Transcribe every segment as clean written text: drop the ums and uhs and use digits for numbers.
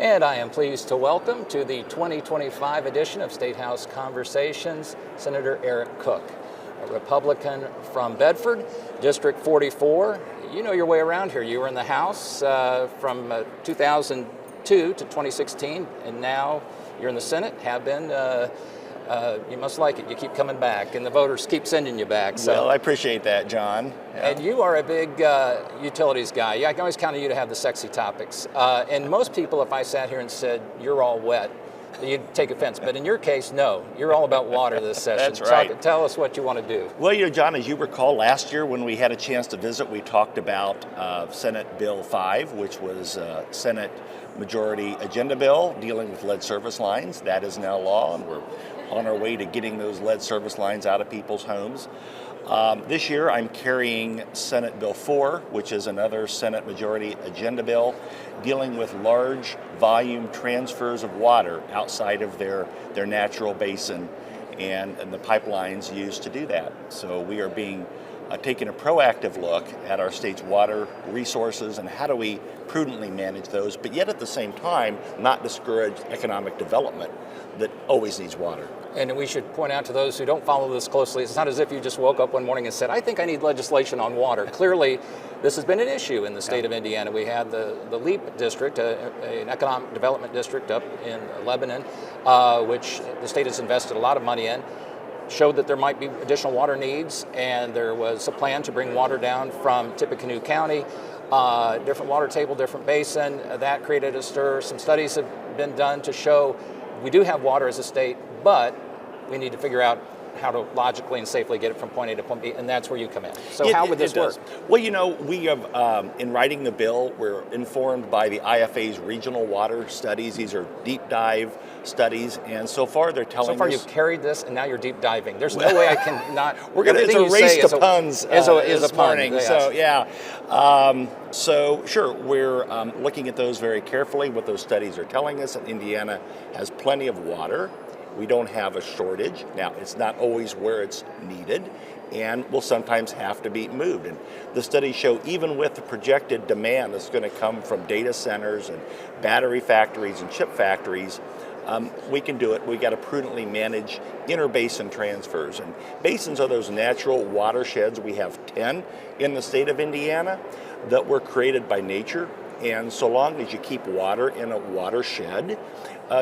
And I am pleased to welcome to the 2025 edition of Statehouse Conversations, Senator Eric Koch, a Republican from Bedford, District 44. You know your way around here. You were in the House from 2002 to 2016, and now you're in the Senate, have been. You must like it. You keep coming back, and the voters keep sending you back. So. Well, I appreciate that, John. Yeah. And you are a big utilities guy. I can always count on you to have the sexy topics. And most people, if I sat here and said, you're all wet, you'd take offense. But in your case, no. You're all about water this session. That's right. Tell us what you want to do. Well, John, as you recall, last year when we had a chance to visit, we talked about Senate Bill 5, which was Senate Majority Agenda Bill dealing with lead service lines. That is now law, and we're on our way to getting those lead service lines out of people's homes. This year I'm carrying Senate Bill 4, which is another Senate Majority Agenda Bill dealing with large volume transfers of water outside of their natural basin and the pipelines used to do that. So we are taking a proactive look at our state's water resources and how do we prudently manage those, but yet at the same time not discourage economic development that always needs water. And we should point out to those who don't follow this closely, it's not as if you just woke up one morning and said, I think I need legislation on water. Clearly, this has been an issue in the state of Indiana. We had the LEAP district, an economic development district up in Lebanon, which the state has invested a lot of money in, showed that there might be additional water needs, and there was a plan to bring water down from Tippecanoe County, different water table, different basin. That created a stir. Some studies have been done to show we do have water as a state, but we need to figure out how to logically and safely get it from point A to point B, and that's where you come in. So how would this work? Well, we have, in writing the bill, we're informed by the IFA's regional water studies. These are deep dive studies, and so far they're telling us... So far you've carried this, and now you're deep diving. There's no way I can not... It's a race to puns this morning, yes. So yeah. So sure, we're looking at those very carefully, what those studies are telling us. That Indiana has plenty of water. We don't have a shortage. Now, it's not always where it's needed and will sometimes have to be moved. And the studies show even with the projected demand that's going to come from data centers and battery factories and chip factories, we can do it. We got to prudently manage interbasin transfers. And basins are those natural watersheds. We have 10 in the state of Indiana that were created by nature. And so long as you keep water in a watershed,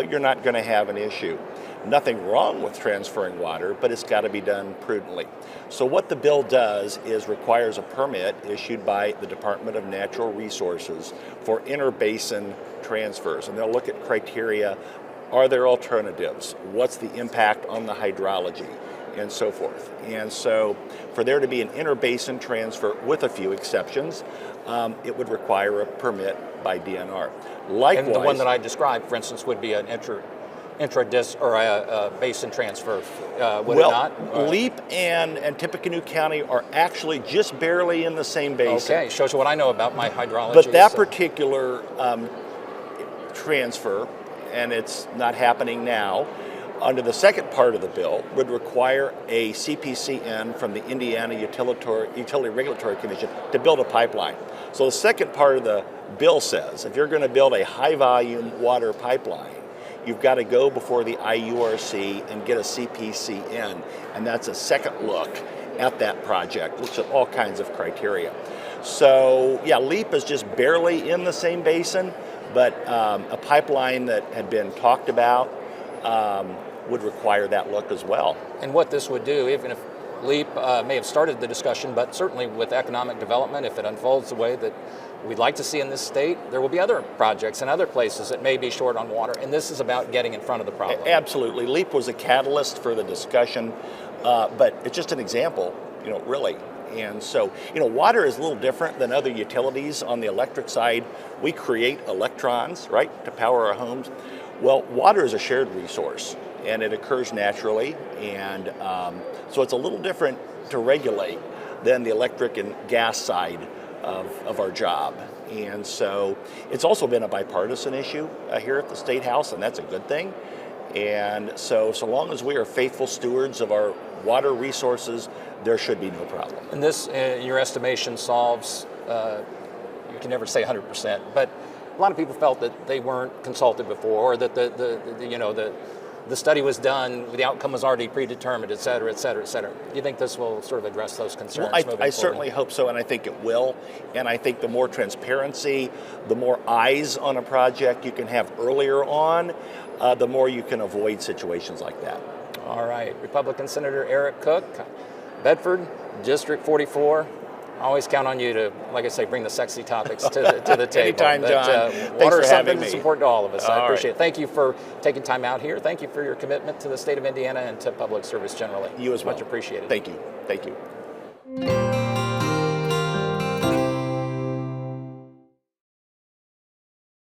you're not going to have an issue. Nothing wrong with transferring water, but it's got to be done prudently. So what the bill does is requires a permit issued by the Department of Natural Resources for interbasin transfers. And they'll look at criteria. Are there alternatives? What's the impact on the hydrology? And so forth. And so for there to be an interbasin transfer with a few exceptions, it would require a permit by DNR. Likewise, and the one that I described, for instance, would be an intra-dis or a basin transfer, would it not? LEAP and Tippecanoe County are actually just barely in the same basin. Okay, shows you what I know about my hydrology. But that particular transfer, and it's not happening now, under the second part of the bill, would require a CPCN from the Indiana Utility Regulatory Commission to build a pipeline. So the second part of the bill says if you're going to build a high-volume water pipeline, you've got to go before the IURC and get a CPCN, and that's a second look at that project. Looks at all kinds of criteria. So yeah, LEAP is just barely in the same basin, but a pipeline that had been talked about would require that look as well. And what this would do, even if LEAP may have started the discussion, but certainly with economic development, if it unfolds the way that we'd like to see in this state, there will be other projects and other places that may be short on water, and this is about getting in front of the problem. Absolutely. LEAP was a catalyst for the discussion, but it's just an example, really. And so, water is a little different than other utilities. On the electric side, we create electrons, right, to power our homes. Well, water is a shared resource, and it occurs naturally, and so it's a little different to regulate than the electric and gas side of our job. And so it's also been a bipartisan issue here at the State House, and that's a good thing. And so long as we are faithful stewards of our water resources, there should be no problem. And this, your estimation, solves, you can never say 100%, but a lot of people felt that they weren't consulted before, or that the study was done, the outcome was already predetermined, et cetera, et cetera, et cetera. Do you think this will sort of address those concerns moving forward? I certainly hope so, and I think it will. And I think the more transparency, the more eyes on a project you can have earlier on, the more you can avoid situations like that. All right, Republican Senator Eric Koch, Bedford, District 44. Always count on you to, like I say, bring the sexy topics to the table. Anytime, John. Thanks Water for is having something me. that's important to all of us. I All appreciate right. it. Thank you for taking time out here. Thank you for your commitment to the state of Indiana and to public service generally. You as well. Much appreciated. Thank you. Thank you.